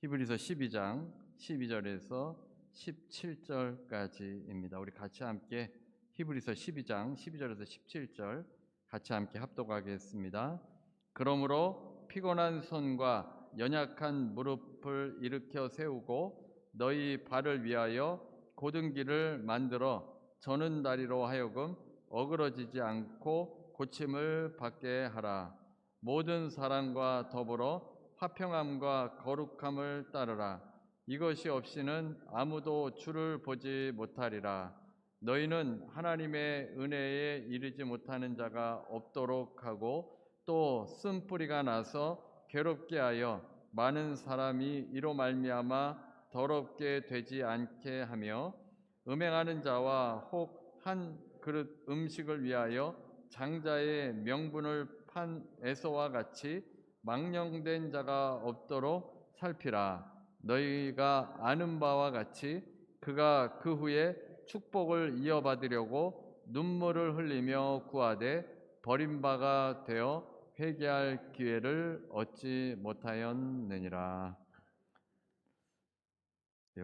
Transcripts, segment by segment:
히브리서 12장 12절에서 17절까지입니다. 우리 같이 함께 히브리서 12장 12절에서 17절 같이 함께 합독하겠습니다. 그러므로 피곤한 손과 연약한 무릎을 일으켜 세우고 너희 발을 위하여 곧은 길을 만들어 저는 다리로 하여금 어그러지지 않고 고침을 받게 하라. 모든 사랑과 더불어 화평함과 거룩함을 따르라. 이것이 없이는 아무도 주를 보지 못하리라. 너희는 하나님의 은혜에 이르지 못하는 자가 없도록 하고 또 쓴뿌리가 나서 괴롭게 하여 많은 사람이 이로 말미암아 더럽게 되지 않게 하며 음행하는 자와 혹 한 그릇 음식을 위하여 장자의 명분을 판 에서와 같이 망령된 자가 없도록 살피라. 너희가 아는 바와 같이 그가 그 후에 축복을 이어받으려고 눈물을 흘리며 구하되 버림바가 되어 회개할 기회를 얻지 못하였느니라.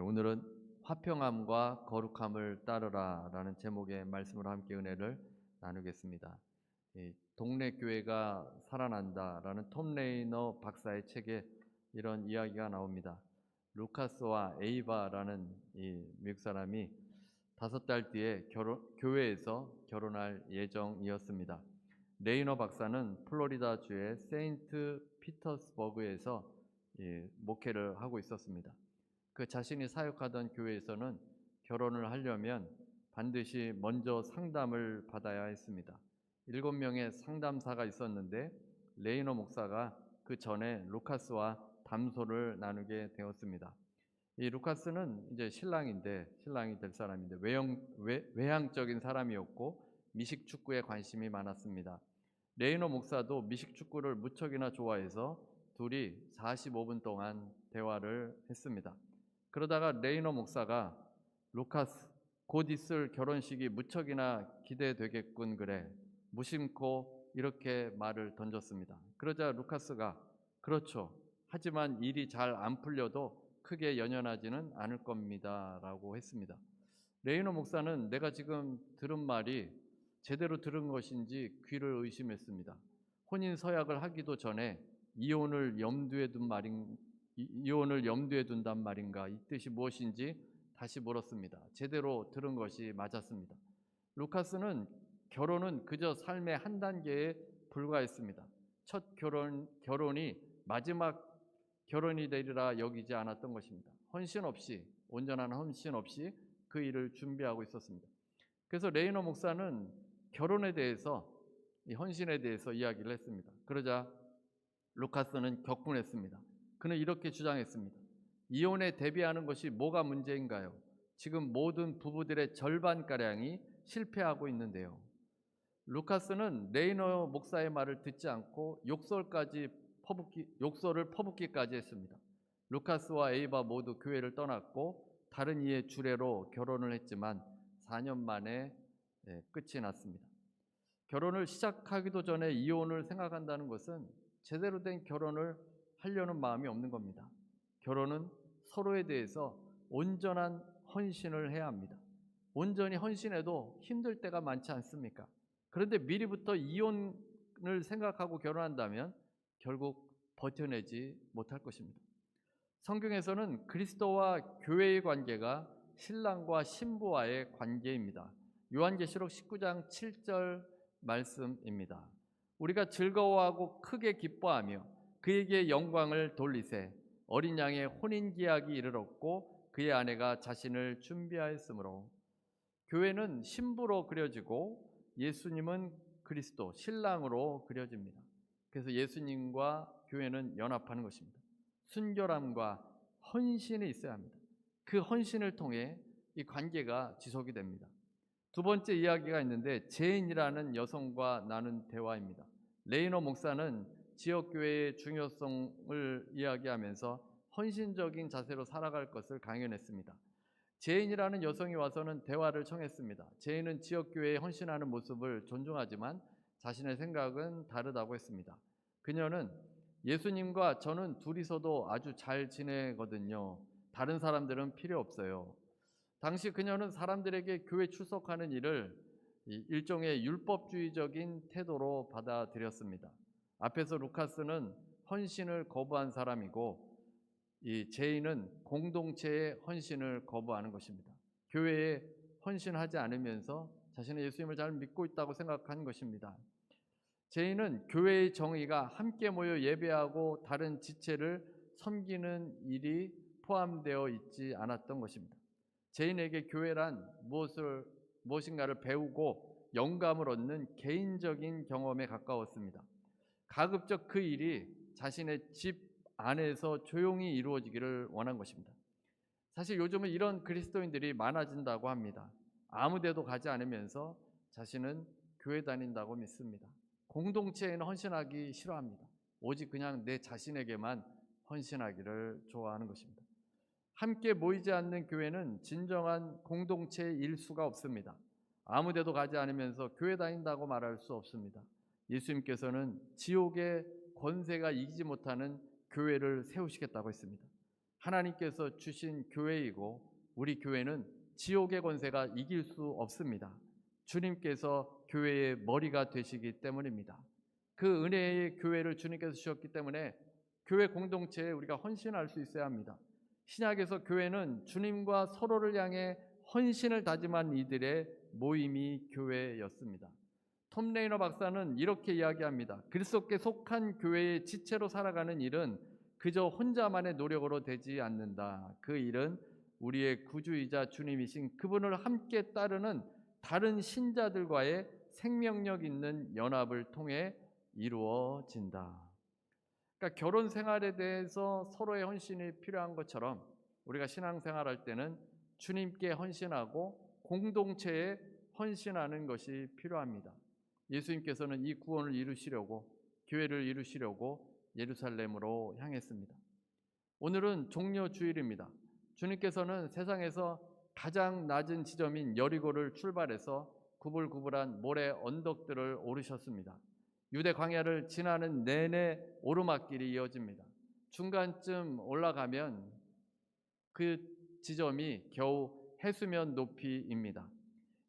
오늘은 화평함과 거룩함을 따르라 라는 제목의 말씀으로 함께 은혜를 나누겠습니다. 동네 교회가 살아난다 라는 톰 레이너 박사의 책에 이런 이야기가 나옵니다. 루카스와 에이바라는 이 미국 사람이 5달 뒤에 교회에서 결혼할 예정이었습니다. 레이너 박사는 플로리다주의 세인트 피터스버그에서 목회를 하고 있었습니다. 그 자신이 사역하던 교회에서는 결혼을 하려면 반드시 먼저 상담을 받아야 했습니다. 7명의 상담사가 있었는데 레이너 목사가 그 전에 루카스와 담소를 나누게 되었습니다. 이 루카스는 이제 신랑이 될 사람인데 외향적인 사람이었고 미식 축구에 관심이 많았습니다. 레이너 목사도 미식 축구를 무척이나 좋아해서 둘이 45분 동안 대화를 했습니다. 그러다가 레이너 목사가 루카스, 곧 있을 결혼식이 무척이나 기대되겠군 그래. 무심코 이렇게 말을 던졌습니다. 그러자 루카스가 그렇죠. 하지만 일이 잘 안 풀려도 크게 연연하지는 않을 겁니다 라고 했습니다. 레이너 목사는 내가 지금 들은 말이 제대로 들은 것인지 귀를 의심했습니다. 혼인 서약을 하기도 전에 이혼을 염두에 둔단 말인가? 이 뜻이 무엇인지 다시 물었습니다. 제대로 들은 것이 맞았습니다. 루카스는 결혼은 그저 삶의 한 단계에 불과했습니다. 첫 결혼이 마지막 결혼이 되리라 여기지 않았던 것입니다. 온전한 헌신 없이 그 일을 준비하고 있었습니다. 그래서 레이너 목사는 결혼에 대해서, 이 헌신에 대해서 이야기를 했습니다. 그러자 루카스는 격분했습니다. 그는 이렇게 주장했습니다. 이혼에 대비하는 것이 뭐가 문제인가요? 지금 모든 부부들의 절반가량이 실패하고 있는데요. 루카스는 레이너 목사의 말을 듣지 않고 욕설을 퍼붓기까지 했습니다. 루카스와 에이바 모두 교회를 떠났고 다른 이의 주례로 결혼을 했지만 4년 만에 끝이 났습니다. 결혼을 시작하기도 전에 이혼을 생각한다는 것은 제대로 된 결혼을 하려는 마음이 없는 겁니다. 결혼은 서로에 대해서 온전한 헌신을 해야 합니다. 온전히 헌신해도 힘들 때가 많지 않습니까? 그런데 미리부터 이혼을 생각하고 결혼한다면 결국 버텨내지 못할 것입니다. 성경에서는 그리스도와 교회의 관계가 신랑과 신부와의 관계입니다. 요한계시록 19장 7절 말씀입니다. 우리가 즐거워하고 크게 기뻐하며 그에게 영광을 돌리세. 어린 양의 혼인기약이 이르렀고 그의 아내가 자신을 준비하였으므로. 교회는 신부로 그려지고 예수님은 그리스도, 신랑으로 그려집니다. 그래서 예수님과 교회는 연합하는 것입니다. 순결함과 헌신이 있어야 합니다. 그 헌신을 통해 이 관계가 지속이 됩니다. 두 번째 이야기가 있는데 제인이라는 여성과 나눈 대화입니다. 레이너 목사는 지역교회의 중요성을 이야기하면서 헌신적인 자세로 살아갈 것을 강연했습니다. 제인이라는 여성이 와서는 대화를 청했습니다. 제인은 지역교회에 헌신하는 모습을 존중하지만 자신의 생각은 다르다고 했습니다. 그녀는 예수님과 저는 둘이서도 아주 잘 지내거든요. 다른 사람들은 필요 없어요. 당시 그녀는 사람들에게 교회 출석하는 일을 일종의 율법주의적인 태도로 받아들였습니다. 앞에서 루카스는 헌신을 거부한 사람이고 이 제인은 공동체의 헌신을 거부하는 것입니다. 교회에 헌신하지 않으면서 자신은 예수님을 잘 믿고 있다고 생각한 것입니다. 제인은 교회의 정의가 함께 모여 예배하고 다른 지체를 섬기는 일이 포함되어 있지 않았던 것입니다. 제인에게 교회란 무엇인가를 배우고 영감을 얻는 개인적인 경험에 가까웠습니다. 가급적 그 일이 자신의 집 안에서 조용히 이루어지기를 원한 것입니다. 사실 요즘은 이런 그리스도인들이 많아진다고 합니다. 아무 데도 가지 않으면서 자신은 교회 다닌다고 믿습니다. 공동체에는 헌신하기 싫어합니다. 오직 그냥 내 자신에게만 헌신하기를 좋아하는 것입니다. 함께 모이지 않는 교회는 진정한 공동체의 일수가 없습니다. 아무 데도 가지 않으면서 교회 다닌다고 말할 수 없습니다. 예수님께서는 지옥의 권세가 이기지 못하는 교회를 세우시겠다고 했습니다. 하나님께서 주신 교회이고 우리 교회는 지옥의 권세가 이길 수 없습니다. 주님께서 교회의 머리가 되시기 때문입니다. 그 은혜의 교회를 주님께서 주셨기 때문에 교회 공동체에 우리가 헌신할 수 있어야 합니다. 신약에서 교회는 주님과 서로를 향해 헌신을 다짐한 이들의 모임이 교회였습니다. 톰 레이너 박사는 이렇게 이야기합니다. 그리스도께 속한 교회의 지체로 살아가는 일은 그저 혼자만의 노력으로 되지 않는다. 그 일은 우리의 구주이자 주님이신 그분을 함께 따르는 다른 신자들과의 생명력 있는 연합을 통해 이루어진다. 그러니까 결혼 생활에 대해서 서로의 헌신이 필요한 것처럼 우리가 신앙생활할 때는 주님께 헌신하고 공동체에 헌신하는 것이 필요합니다. 예수님께서는 이 구원을 이루시려고 교회를 이루시려고 예루살렘으로 향했습니다. 오늘은 종려 주일입니다. 주님께서는 세상에서 가장 낮은 지점인 여리고를 출발해서 구불구불한 모래 언덕들을 오르셨습니다. 유대 광야를 지나는 내내 오르막길이 이어집니다. 중간쯤 올라가면 그 지점이 겨우 해수면 높이입니다.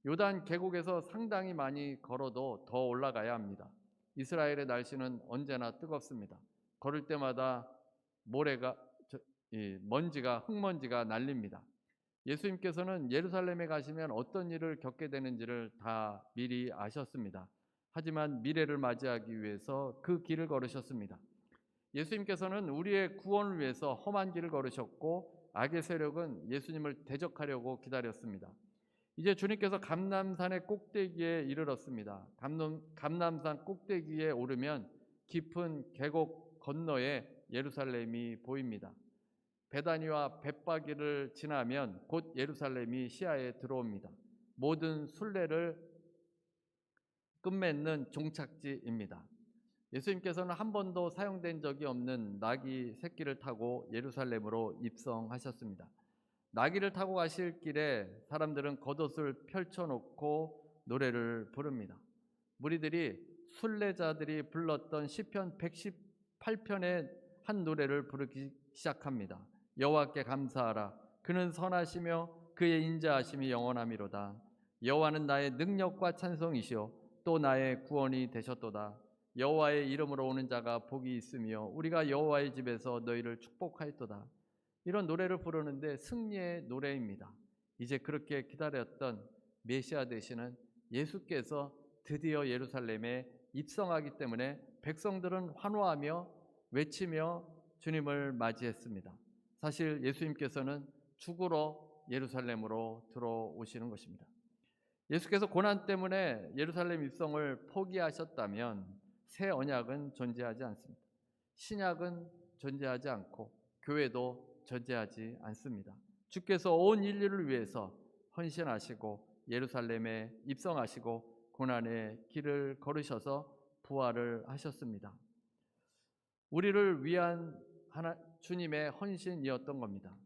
요단 계곡에서 상당히 많이 걸어도 더 올라가야 합니다. 이스라엘의 날씨는 언제나 뜨겁습니다. 걸을 때마다 흙먼지가 날립니다. 예수님께서는 예루살렘에 가시면 어떤 일을 겪게 되는지를 다 미리 아셨습니다. 하지만 미래를 맞이하기 위해서 그 길을 걸으셨습니다. 예수님께서는 우리의 구원을 위해서 험한 길을 걸으셨고 악의 세력은 예수님을 대적하려고 기다렸습니다. 이제 주님께서 감람산의 꼭대기에 이르렀습니다. 감람산 꼭대기에 오르면 깊은 계곡 건너에 예루살렘이 보입니다. 베다니와 벳바기를 지나면 곧 예루살렘이 시야에 들어옵니다. 모든 순례를 끝맺는 종착지입니다. 예수님께서는 한 번도 사용된 적이 없는 나귀 새끼를 타고 예루살렘으로 입성하셨습니다. 나귀를 타고 가실 길에 사람들은 겉옷을 펼쳐놓고 노래를 부릅니다. 무리들이 순례자들이 불렀던 시편 118편의 한 노래를 부르기 시작합니다. 여호와께 감사하라. 그는 선하시며 그의 인자하심이 영원하미로다. 여호와는 나의 능력과 찬송이시오 또 나의 구원이 되셨도다. 여호와의 이름으로 오는 자가 복이 있으며 우리가 여호와의 집에서 너희를 축복하였도다. 이런 노래를 부르는데 승리의 노래입니다. 이제 그렇게 기다렸던 메시아 되시는 예수께서 드디어 예루살렘에 입성하기 때문에 백성들은 환호하며 외치며 주님을 맞이했습니다. 사실 예수님께서는 죽으러 예루살렘으로 들어오시는 것입니다. 예수께서 고난 때문에 예루살렘 입성을 포기하셨다면 새 언약은 존재하지 않습니다. 신약은 존재하지 않고 교회도 존재하지 않습니다. 주께서 온 인류를 위해서 헌신하시고 예루살렘에 입성하시고 고난의 길을 걸으셔서 부활을 하셨습니다. 우리를 위한 주님의 헌신이었던 겁니다.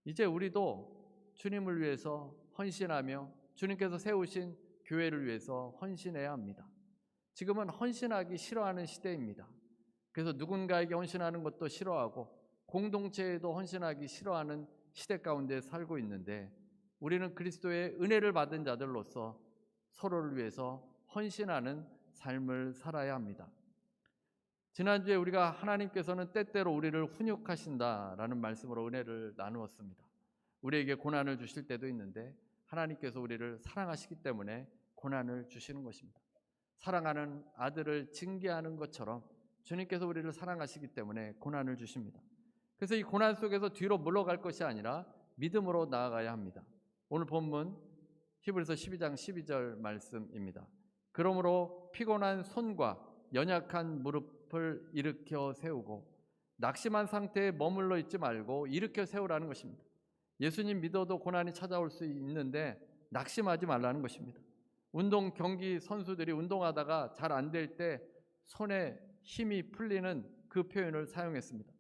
이제 우리도 주님을 위해서 헌신하며 주님께서 세우신 교회를 위해서 헌신해야 합니다. 지금은 헌신하기 싫어하는 시대입니다. 그래서 누군가에게 헌신하는 것도 싫어하고 공동체에도 헌신하기 싫어하는 시대 가운데 살고 있는데, 우리는 그리스도의 은혜를 받은 자들로서 서로를 위해서 헌신하는 삶을 살아야 합니다. 지난주에 우리가 하나님께서는 때때로 우리를 훈육하신다라는 말씀으로 은혜를 나누었습니다. 우리에게 고난을 주실 때도 있는데 하나님께서 우리를 사랑하시기 때문에 고난을 주시는 것입니다. 사랑하는 아들을 징계하는 것처럼 주님께서 우리를 사랑하시기 때문에 고난을 주십니다. 그래서 이 고난 속에서 뒤로 물러갈 것이 아니라 믿음으로 나아가야 합니다. 오늘 본문 히브리서 12장 12절 말씀입니다. 그러므로 피곤한 손과 연약한 무릎을 일으켜 세우고 낙심한 상태에 머물러 있지 말고 일으켜 세우라는 것입니다. 예수님 믿어도 고난이 찾아올 수 있는데 낙심하지 말라는 것입니다. 운동 경기 선수들이 운동하다가 잘 안 될 때 손에 힘이 풀리는 그 표현을 사용했습니다.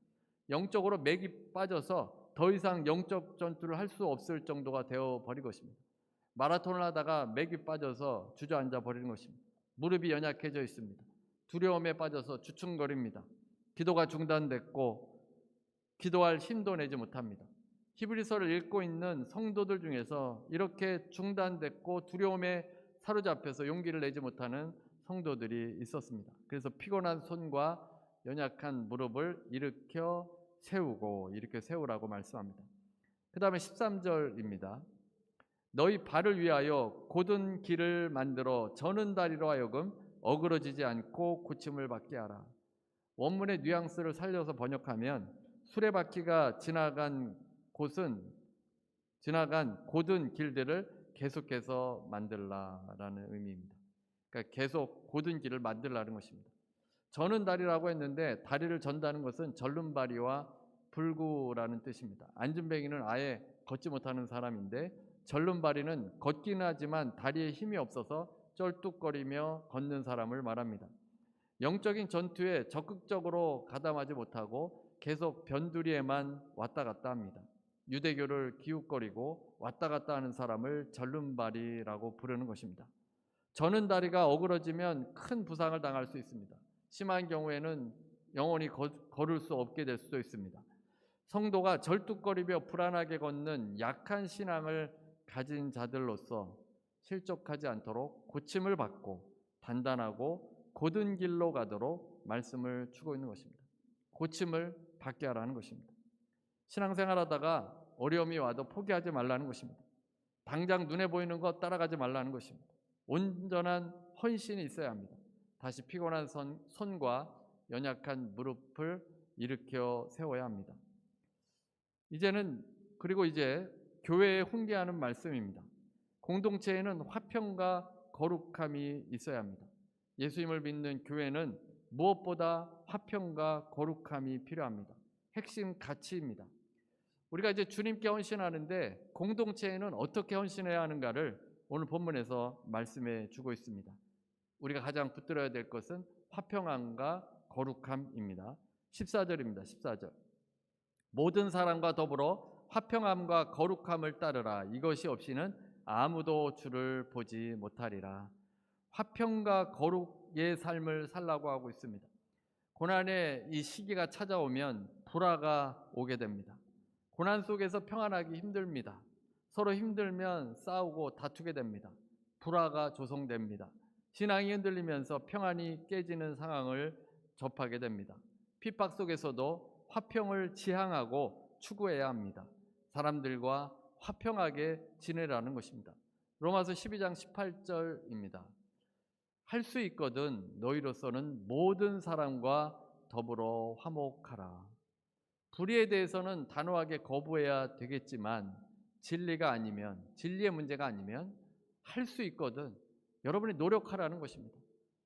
영적으로 맥이 빠져서 더 이상 영적 전투를 할 수 없을 정도가 되어버린 것입니다. 마라톤을 하다가 맥이 빠져서 주저앉아 버리는 것입니다. 무릎이 연약해져 있습니다. 두려움에 빠져서 주춤거립니다. 기도가 중단됐고 기도할 힘도 내지 못합니다. 히브리서를 읽고 있는 성도들 중에서 이렇게 중단됐고 두려움에 사로잡혀서 용기를 내지 못하는 성도들이 있었습니다. 그래서 피곤한 손과 연약한 무릎을 일으켜 세우라고 말씀합니다. 그 다음에 13절입니다. 너희 발을 위하여 곧은 길을 만들어 저는 다리로 하여금 어그러지지 않고 고침을 받게 하라. 원문의 뉘앙스를 살려서 번역하면 수레바퀴가 지나간 곧은 길들을 계속해서 만들라라는 의미입니다. 그러니까 계속 곧은 길을 만들라는 것입니다. 저는 다리라고 했는데 다리를 전다는 것은 절름발이와 불구라는 뜻입니다. 앉은뱅이는 아예 걷지 못하는 사람인데 절름발이는 걷기는 하지만 다리에 힘이 없어서 쩔뚝거리며 걷는 사람을 말합니다. 영적인 전투에 적극적으로 가담하지 못하고 계속 변두리에만 왔다 갔다 합니다. 유대교를 기웃거리고 왔다 갔다 하는 사람을 절름발이라고 부르는 것입니다. 저는 다리가 어그러지면 큰 부상을 당할 수 있습니다. 심한 경우에는 영원히 걸을 수 없게 될 수도 있습니다. 성도가 절뚝거리며 불안하게 걷는 약한 신앙을 가진 자들로서 실족하지 않도록 고침을 받고 단단하고 곧은 길로 가도록 말씀을 주고 있는 것입니다. 고침을 받게 하라는 것입니다. 신앙생활하다가 어려움이 와도 포기하지 말라는 것입니다. 당장 눈에 보이는 것 따라가지 말라는 것입니다. 온전한 헌신이 있어야 합니다. 다시 피곤한 손과 연약한 무릎을 일으켜 세워야 합니다. 그리고 이제 교회에 훈계하는 말씀입니다. 공동체에는 화평과 거룩함이 있어야 합니다. 예수님을 믿는 교회는 무엇보다 화평과 거룩함이 필요합니다. 핵심 가치입니다. 우리가 이제 주님께 헌신하는데 공동체에는 어떻게 헌신해야 하는가를 오늘 본문에서 말씀해 주고 있습니다. 우리가 가장 붙들어야 될 것은 화평함과 거룩함입니다. 14절입니다. 14절. 모든 사람과 더불어 화평함과 거룩함을 따르라. 이것이 없이는 아무도 주를 보지 못하리라. 화평과 거룩의 삶을 살라고 하고 있습니다. 고난의 이 시기가 찾아오면 불화가 오게 됩니다. 고난 속에서 평안하기 힘듭니다. 서로 힘들면 싸우고 다투게 됩니다. 불화가 조성됩니다. 신앙이 흔들리면서 평안이 깨지는 상황을 접하게 됩니다. 핍박 속에서도 화평을 지향하고 추구해야 합니다. 사람들과 화평하게 지내라는 것입니다. 로마서 12장 18절입니다. 할 수 있거든 너희로서는 모든 사람과 더불어 화목하라. 불의에 대해서는 단호하게 거부해야 되겠지만 진리의 문제가 아니면 할 수 있거든 여러분이 노력하라는 것입니다.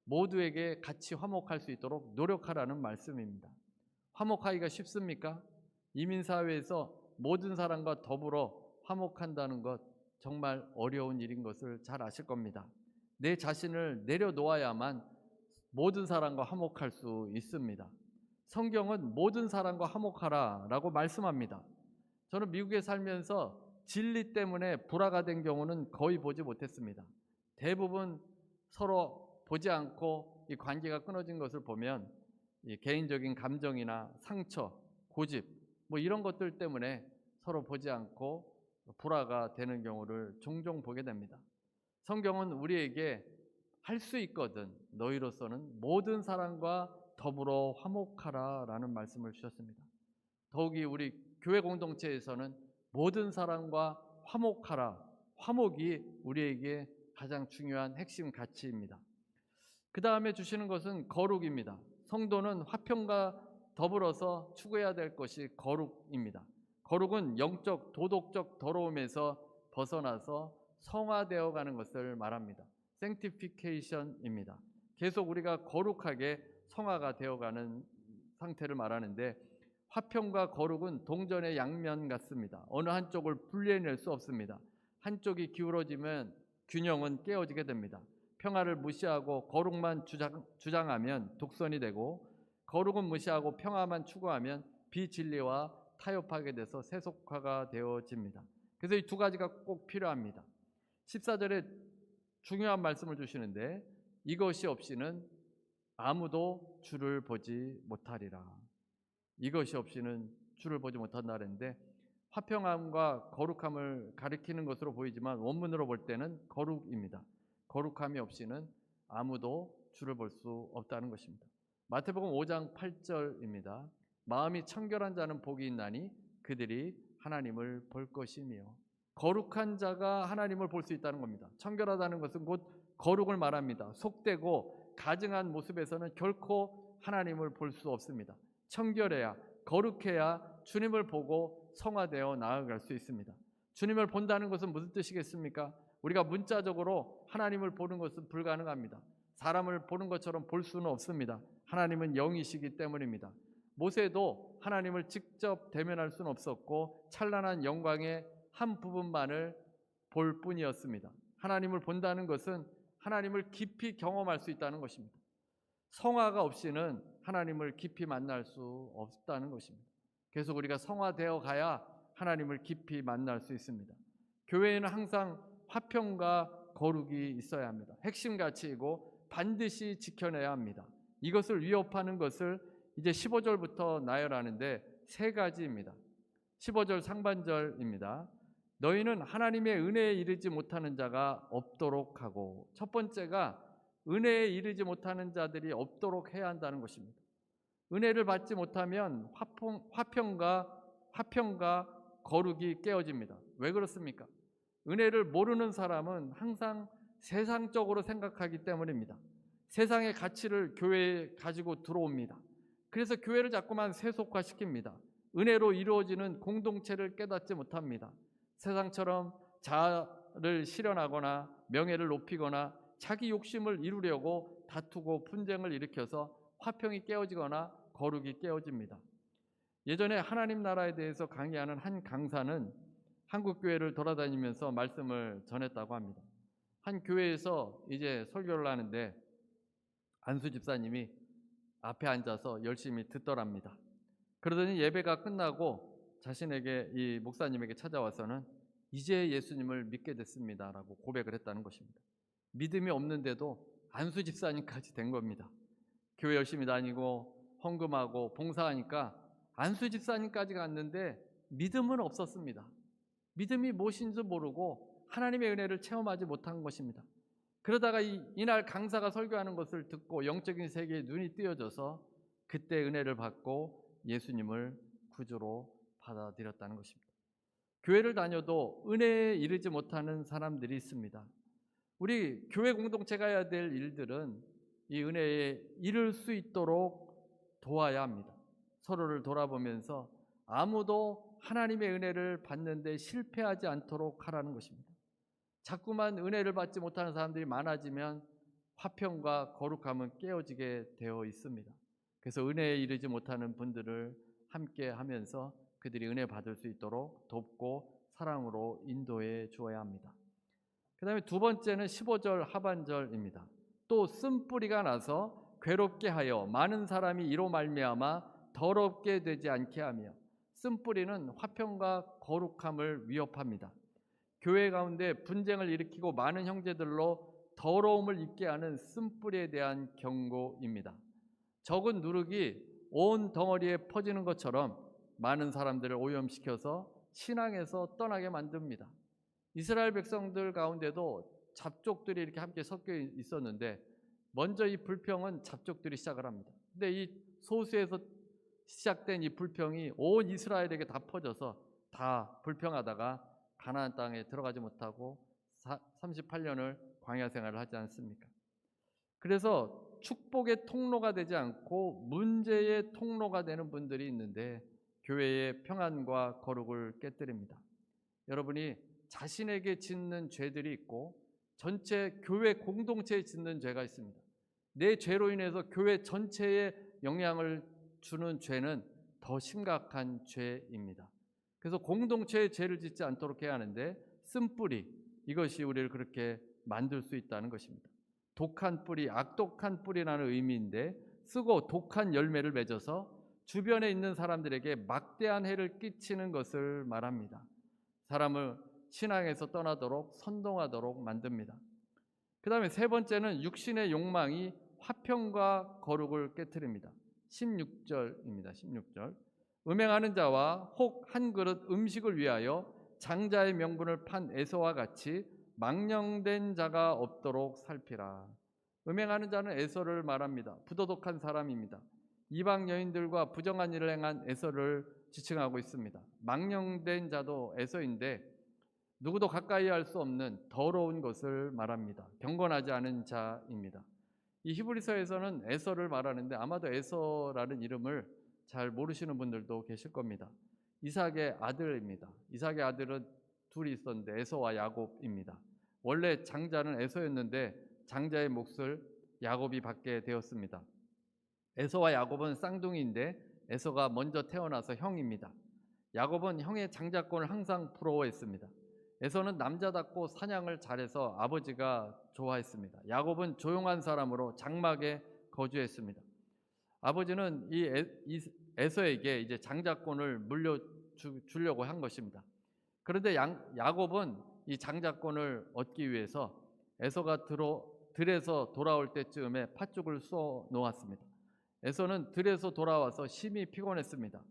모두에게 같이 화목할 수 있도록 노력하라는 말씀입니다. 화목하기가 쉽습니까? 이민사회에서 모든 사람과 더불어 화목한다는 것 정말 어려운 일인 것을 잘 아실 겁니다. 내 자신을 내려놓아야만 모든 사람과 화목할 수 있습니다. 성경은 모든 사람과 화목하라 라고 말씀합니다. 저는 미국에 살면서 진리 때문에 불화가 된 경우는 거의 보지 못했습니다. 대부분 서로 보지 않고 이 관계가 끊어진 것을 보면 이 개인적인 감정이나 상처, 고집 뭐 이런 것들 때문에 서로 보지 않고 불화가 되는 경우를 종종 보게 됩니다. 성경은 우리에게 할 수 있거든 너희로서는 모든 사람과 더불어 화목하라라는 말씀을 주셨습니다. 더욱이 우리 교회 공동체에서는 모든 사람과 화목하라, 화목이 우리에게 가장 중요한 핵심 가치입니다. 그 다음에 주시는 것은 거룩입니다. 성도는 화평과 더불어서 추구해야 될 것이 거룩입니다. 거룩은 영적, 도덕적 더러움에서 벗어나서 성화되어 가는 것을 말합니다. sanctification입니다. 계속 우리가 거룩하게 성화가 되어가는 상태를 말하는데, 화평과 거룩은 동전의 양면 같습니다. 어느 한쪽을 분리해낼 수 없습니다. 한쪽이 기울어지면 균형은 깨어지게 됩니다. 평화를 무시하고 거룩만 주장하면 독선이 되고, 거룩은 무시하고 평화만 추구하면 비진리와 타협하게 돼서 세속화가 되어집니다. 그래서 이 두 가지가 꼭 필요합니다. 14절에 중요한 말씀을 주시는데, 이것이 없이는 아무도 주를 보지 못하리라. 이것이 없이는 주를 보지 못한다 그랬는데, 화평함과 거룩함을 가리키는 것으로 보이지만 원문으로 볼 때는 거룩입니다. 거룩함이 없이는 아무도 주를 볼 수 없다는 것입니다. 마태복음 5장 8절입니다. 마음이 청결한 자는 복이 있나니 그들이 하나님을 볼 것이며. 거룩한 자가 하나님을 볼 수 있다는 겁니다. 청결하다는 것은 곧 거룩을 말합니다. 속되고 가증한 모습에서는 결코 하나님을 볼 수 없습니다. 청결해야, 거룩해야 주님을 보고 성화되어 나아갈 수 있습니다. 주님을 본다는 것은 무슨 뜻이겠습니까? 우리가 문자적으로 하나님을 보는 것은 불가능합니다. 사람을 보는 것처럼 볼 수는 없습니다. 하나님은 영이시기 때문입니다. 모세도 하나님을 직접 대면할 수는 없었고 찬란한 영광의 한 부분만을 볼 뿐이었습니다. 하나님을 본다는 것은 하나님을 깊이 경험할 수 있다는 것입니다. 성화가 없이는 하나님을 깊이 만날 수 없다는 것입니다. 그래서 우리가 성화되어 가야 하나님을 깊이 만날 수 있습니다. 교회에는 항상 화평과 거룩이 있어야 합니다. 핵심 가치이고 반드시 지켜내야 합니다. 이것을 위협하는 것을 이제 15절부터 나열하는데 세 가지입니다. 15절 상반절입니다. 너희는 하나님의 은혜에 이르지 못하는 자가 없도록 하고, 첫 번째가 은혜에 이르지 못하는 자들이 없도록 해야 한다는 것입니다. 은혜를 받지 못하면 화평과 거룩이 깨어집니다. 왜 그렇습니까? 은혜를 모르는 사람은 항상 세상적으로 생각하기 때문입니다. 세상의 가치를 교회에 가지고 들어옵니다. 그래서 교회를 자꾸만 세속화시킵니다. 은혜로 이루어지는 공동체를 깨닫지 못합니다. 세상처럼 자아를 실현하거나 명예를 높이거나 자기 욕심을 이루려고 다투고 분쟁을 일으켜서 화평이 깨어지거나 거룩이 깨어집니다. 예전에 하나님 나라에 대해서 강의하는 한 강사는 한국 교회를 돌아다니면서 말씀을 전했다고 합니다. 한 교회에서 이제 설교를 하는데 안수 집사님이 앞에 앉아서 열심히 듣더랍니다. 그러더니 예배가 끝나고 자신에게, 이 목사님에게 찾아와서는 이제 예수님을 믿게 됐습니다라고 고백을 했다는 것입니다. 믿음이 없는데도 안수 집사님까지 된 겁니다. 교회 열심히 다니고 헌금하고 봉사하니까 안수 집사님까지 갔는데 믿음은 없었습니다. 믿음이 무엇인지 모르고 하나님의 은혜를 체험하지 못한 것입니다. 그러다가 이날 강사가 설교하는 것을 듣고 영적인 세계에 눈이 띄어져서 그때 은혜를 받고 예수님을 구주로 받아들였다는 것입니다. 교회를 다녀도 은혜에 이르지 못하는 사람들이 있습니다. 우리 교회 공동체가 해야 될 일들은 이 은혜에 이를 수 있도록 도와야 합니다. 서로를 돌아보면서 아무도 하나님의 은혜를 받는데 실패하지 않도록 하라는 것입니다. 자꾸만 은혜를 받지 못하는 사람들이 많아지면 화평과 거룩함은 깨어지게 되어 있습니다. 그래서 은혜에 이르지 못하는 분들을 함께 하면서 그들이 은혜 받을 수 있도록 돕고 사랑으로 인도해 주어야 합니다. 그 다음에 두 번째는 15절 하반절입니다. 또 쓴뿌리가 나서 괴롭게 하여 많은 사람이 이로 말미암아 더럽게 되지 않게 하며. 쓴뿌리는 화평과 거룩함을 위협합니다. 교회 가운데 분쟁을 일으키고 많은 형제들로 더러움을 입게 하는 쓴뿌리에 대한 경고입니다. 적은 누룩이 온 덩어리에 퍼지는 것처럼 많은 사람들을 오염시켜서 신앙에서 떠나게 만듭니다. 이스라엘 백성들 가운데도 잡족들이 이렇게 함께 섞여 있었는데 먼저 이 불평은 잡족들이 시작을 합니다. 근데 이 소수에서 시작된 이 불평이 온 이스라엘에게 다 퍼져서 다 불평하다가 가나안 땅에 들어가지 못하고 38년을 광야 생활을 하지 않습니까? 그래서 축복의 통로가 되지 않고 문제의 통로가 되는 분들이 있는데 교회의 평안과 거룩을 깨뜨립니다. 여러분이 자신에게 짓는 죄들이 있고 전체 교회 공동체에 짓는 죄가 있습니다. 내 죄로 인해서 교회 전체에 영향을 주는 죄는 더 심각한 죄입니다. 그래서 공동체의 죄를 짓지 않도록 해야 하는데 쓴뿌리, 이것이 우리를 그렇게 만들 수 있다는 것입니다. 독한 뿌리, 악독한 뿌리라는 의미인데 쓰고 독한 열매를 맺어서 주변에 있는 사람들에게 막대한 해를 끼치는 것을 말합니다. 사람을 신앙에서 떠나도록 선동하도록 만듭니다. 그 다음에 세 번째는 육신의 욕망이 화평과 거룩을 깨뜨립니다. 16절입니다. 16절. 음행하는 자와 혹 한 그릇 음식을 위하여 장자의 명분을 판 에서와 같이 망령된 자가 없도록 살피라. 음행하는 자는 에서를 말합니다. 부도덕한 사람입니다. 이방 여인들과 부정한 일을 행한 에서를 지칭하고 있습니다. 망령된 자도 에서인데 누구도 가까이 할 수 없는 더러운 것을 말합니다. 경건하지 않은 자입니다. 이 히브리서에서는 에서를 말하는데 아마도 에서라는 이름을 잘 모르시는 분들도 계실 겁니다. 이삭의 아들입니다. 이삭의 아들은 둘이 있었는데 에서와 야곱입니다. 원래 장자는 에서였는데 장자의 몫을 야곱이 받게 되었습니다. 에서와 야곱은 쌍둥이인데 에서가 먼저 태어나서 형입니다. 야곱은 형의 장자권을 항상 부러워했습니다. 에서는 남자답고 사냥을 잘해서 아버지가 좋아했습니다. 야곱은 조용한 사람으로 장막에 거주했습니다. 아버지는 이 에서에게 이제 장자권을 물려주려고 한 것입니다. 그런데 야곱은 이 장자권을 얻기 위해서 에서가 들에서 돌아올 때쯤에 팥죽을 쏘아 놓았습니다. 에서는 들에서 돌아와서 심히 피곤했습니다.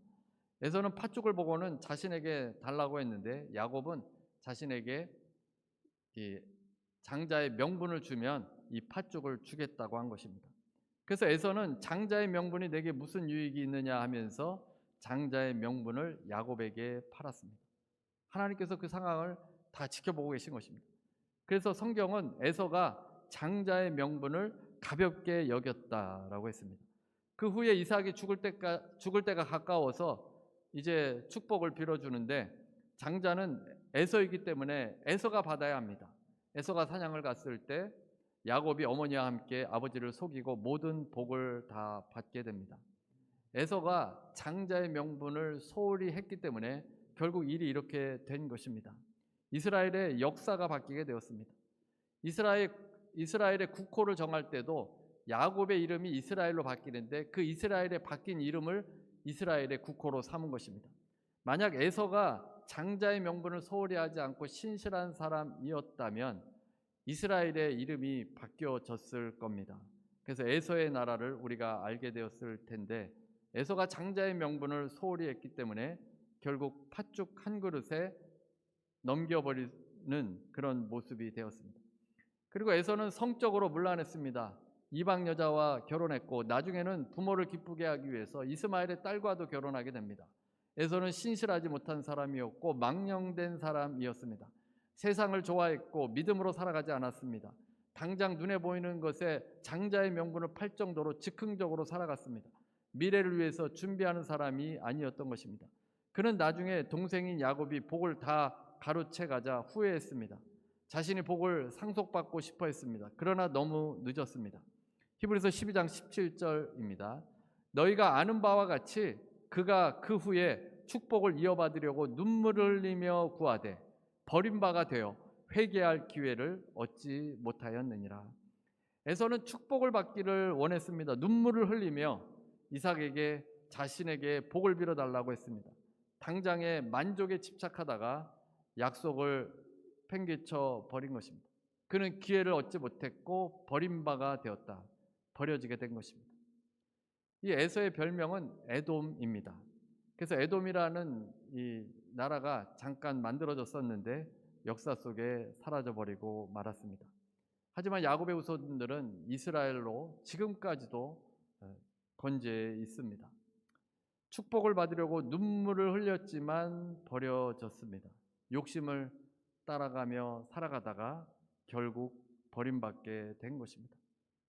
에서는 팥죽을 보고는 자신에게 달라고 했는데 야곱은 자신에게 이 장자의 명분을 주면 이 팥죽을 주겠다고 한 것입니다. 그래서 에서는 장자의 명분이 내게 무슨 유익이 있느냐 하면서 장자의 명분을 야곱에게 팔았습니다. 하나님께서 그 상황을 다 지켜보고 계신 것입니다. 그래서 성경은 에서가 장자의 명분을 가볍게 여겼다라고 했습니다. 그 후에 이삭이 죽을 때가 가까워서 이제 축복을 빌어주는데 장자는 에서이기 때문에 에서가 받아야 합니다. 에서가 사냥을 갔을 때 야곱이 어머니와 함께 아버지를 속이고 모든 복을 다 받게 됩니다. 에서가 장자의 명분을 소홀히 했기 때문에 결국 일이 이렇게 된 것입니다. 이스라엘의 역사가 바뀌게 되었습니다. 이스라엘의 국호를 정할 때도 야곱의 이름이 이스라엘로 바뀌는데 그 이스라엘의 바뀐 이름을 이스라엘의 국호로 삼은 것입니다. 만약 에서가 장자의 명분을 소홀히 하지 않고 신실한 사람이었다면 이스라엘의 이름이 바뀌어졌을 겁니다. 그래서 에서의 나라를 우리가 알게 되었을 텐데 에서가 장자의 명분을 소홀히 했기 때문에 결국 팥죽 한 그릇에 넘겨버리는 그런 모습이 되었습니다. 그리고 에서는 성적으로 문란했습니다. 이방 여자와 결혼했고 나중에는 부모를 기쁘게 하기 위해서 이스마엘의 딸과도 결혼하게 됩니다. 에서는 신실하지 못한 사람이었고 망령된 사람이었습니다. 세상을 좋아했고 믿음으로 살아가지 않았습니다. 당장 눈에 보이는 것에 장자의 명분을 팔 정도로 즉흥적으로 살아갔습니다. 미래를 위해서 준비하는 사람이 아니었던 것입니다. 그는 나중에 동생인 야곱이 복을 다 가로채 가자 후회했습니다. 자신이 복을 상속받고 싶어 했습니다. 그러나 너무 늦었습니다. 히브리서 12장 17절입니다. 너희가 아는 바와 같이 그가 그 후에 축복을 이어받으려고 눈물을 흘리며 구하되 버림바가 되어 회개할 기회를 얻지 못하였느니라. 에서는 축복을 받기를 원했습니다. 눈물을 흘리며 이삭에게 자신에게 복을 빌어달라고 했습니다. 당장의 만족에 집착하다가 약속을 팽개쳐 버린 것입니다. 그는 기회를 얻지 못했고 버림바가 되었다. 버려지게 된 것입니다. 이 에서의 별명은 에돔입니다. 그래서 에돔이라는 이 나라가 잠깐 만들어졌었는데 역사 속에 사라져버리고 말았습니다. 하지만 야곱의 후손들은 이스라엘로 지금까지도 건재해 있습니다. 축복을 받으려고 눈물을 흘렸지만 버려졌습니다. 욕심을 따라가며 살아가다가 결국 버림받게 된 것입니다.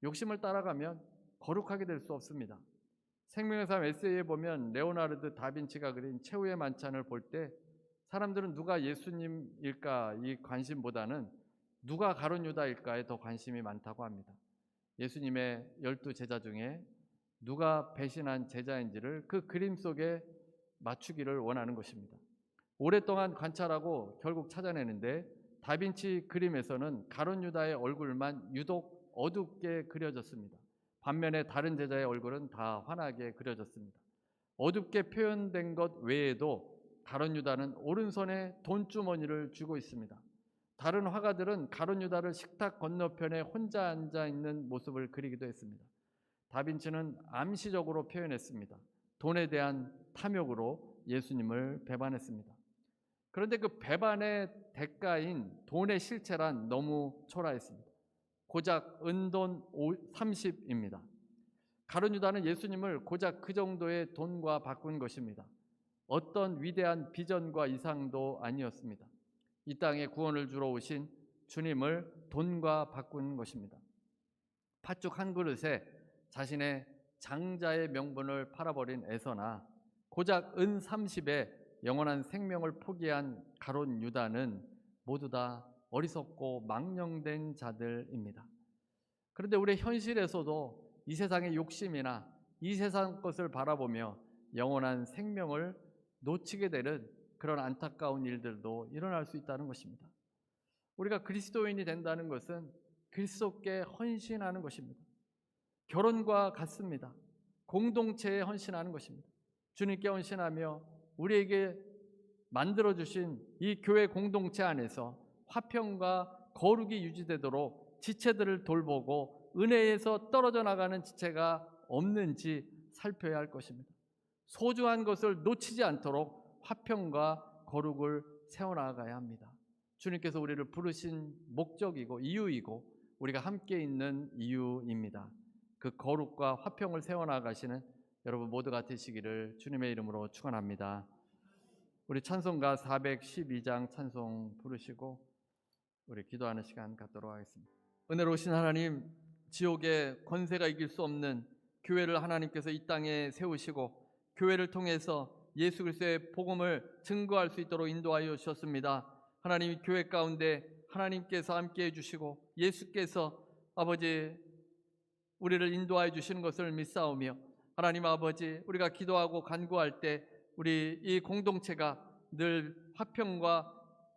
욕심을 따라가면 거룩하게 될 수 없습니다. 생명의 삶 에세이에 보면 레오나르도 다빈치가 그린 최후의 만찬을 볼 때 사람들은 누가 예수님일까 이 관심보다는 누가 가룟 유다일까에 더 관심이 많다고 합니다. 예수님의 12 제자 중에 누가 배신한 제자인지를 그 그림 속에 맞추기를 원하는 것입니다. 오랫동안 관찰하고 결국 찾아내는데 다빈치 그림에서는 가룟 유다의 얼굴만 유독 어둡게 그려졌습니다. 반면에 다른 제자의 얼굴은 다 환하게 그려졌습니다. 어둡게 표현된 것 외에도 가룟 유다는 오른손에 돈주머니를 쥐고 있습니다. 다른 화가들은 가룟 유다를 식탁 건너편에 혼자 앉아 있는 모습을 그리기도 했습니다. 다빈치는 암시적으로 표현했습니다. 돈에 대한 탐욕으로 예수님을 배반했습니다. 그런데 그 배반의 대가인 돈의 실체란 너무 초라했습니다. 고작 은돈 30입니다. 가룟 유다는 예수님을 고작 그 정도의 돈과 바꾼 것입니다. 어떤 위대한 비전과 이상도 아니었습니다. 이 땅에 구원을 주러 오신 주님을 돈과 바꾼 것입니다. 팥죽 한 그릇에 자신의 장자의 명분을 팔아버린 에서나 고작 은 30에 영원한 생명을 포기한 가룟 유다는 모두 다 어리석고 망령된 자들입니다. 그런데 우리 현실에서도 이 세상의 욕심이나 이 세상 것을 바라보며 영원한 생명을 놓치게 되는 그런 안타까운 일들도 일어날 수 있다는 것입니다. 우리가 그리스도인이 된다는 것은 그리스도께 헌신하는 것입니다. 결혼과 같습니다. 공동체에 헌신하는 것입니다. 주님께 헌신하며 우리에게 만들어주신 이 교회 공동체 안에서 화평과 거룩이 유지되도록 지체들을 돌보고 은혜에서 떨어져 나가는 지체가 없는지 살펴야 할 것입니다. 소중한 것을 놓치지 않도록 화평과 거룩을 세워나가야 합니다. 주님께서 우리를 부르신 목적이고 이유이고 우리가 함께 있는 이유입니다. 그 거룩과 화평을 세워나가시는 여러분 모두가 되시기를 주님의 이름으로 축원합니다. 우리 찬송가 412장 찬송 부르시고 우리 기도하는 시간 갖도록 하겠습니다. 은혜로우신 하나님, 지옥의 권세가 이길 수 없는 교회를 하나님께서 이 땅에 세우시고 교회를 통해서 예수 그리스도의 복음을 증거할 수 있도록 인도하여 주셨습니다. 하나님, 교회 가운데 하나님께서 함께해 주시고 예수께서 아버지 우리를 인도하여 주시는 것을 믿사오며 하나님 아버지, 우리가 기도하고 간구할 때 우리 이 공동체가 늘 화평과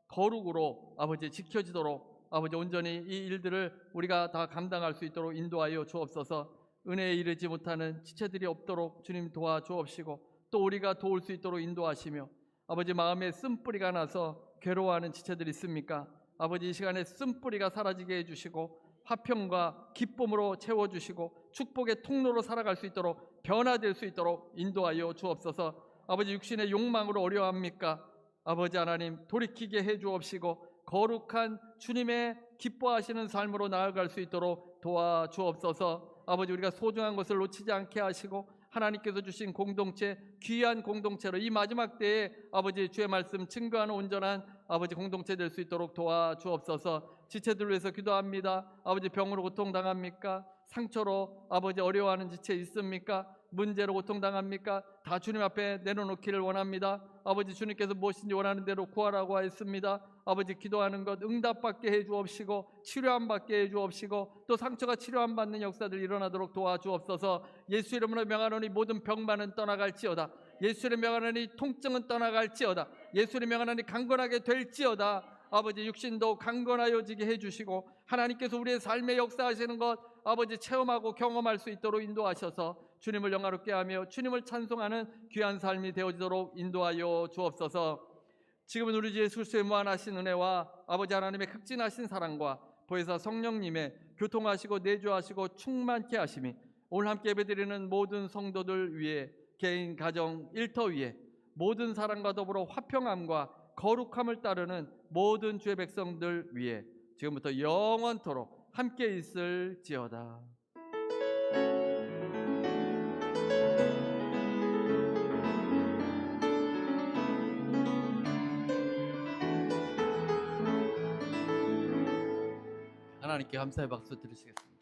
거룩으로 아버지 지켜지도록 아버지 온전히 이 일들을 우리가 다 감당할 수 있도록 인도하여 주옵소서. 은혜에 이르지 못하는 지체들이 없도록 주님 도와주옵시고 또 우리가 도울 수 있도록 인도하시며 아버지 마음에 쓴뿌리가 나서 괴로워하는 지체들이 있습니까? 아버지 이 시간에 쓴뿌리가 사라지게 해주시고 화평과 기쁨으로 채워주시고 축복의 통로로 살아갈 수 있도록 변화될 수 있도록 인도하여 주옵소서. 아버지 육신의 욕망으로 어려워합니까? 아버지 하나님 돌이키게 해주옵시고 거룩한 주님의 기뻐하시는 삶으로 나아갈 수 있도록 도와주옵소서. 아버지 우리가 소중한 것을 놓치지 않게 하시고 하나님께서 주신 공동체, 귀한 공동체로 이 마지막 때에 아버지 주의 말씀 증거하는 온전한 아버지 공동체 될 수 있도록 도와주옵소서. 지체들 위해서 기도합니다. 아버지 병으로 고통당합니까? 상처로 아버지 어려워하는 지체 있습니까? 문제로 고통당합니까? 다 주님 앞에 내려놓기를 원합니다. 아버지 주님께서 무엇인지 원하는 대로 구하라고 하였습니다. 아버지 기도하는 것 응답받게 해주옵시고 치료함 받게 해주옵시고 또 상처가 치료함 받는 역사들 일어나도록 도와주옵소서. 예수 이름으로 명하노니 모든 병만은 떠나갈지어다. 예수 이름 명하노니 통증은 떠나갈지어다. 예수 이름 명하노니 강건하게 될지어다. 아버지 육신도 강건하여지게 해주시고 하나님께서 우리의 삶에 역사하시는 것 아버지 체험하고 경험할 수 있도록 인도하셔서 주님을 영화롭게 하며 주님을 찬송하는 귀한 삶이 되어지도록 인도하여 주옵소서. 지금은 우리 주 예수 그리스도의 무한하신 은혜와 아버지 하나님의 극진하신 사랑과 보혜사 성령님의 교통하시고 내주하시고 충만케 하심이 오늘 함께 예배드리는 모든 성도들 위해, 개인, 가정, 일터 위에 모든 사랑과 더불어 화평함과 거룩함을 따르는 모든 주의 백성들 위해 지금부터 영원토록 함께 있을지어다. 하나님께 감사의 박수 드리시겠습니다.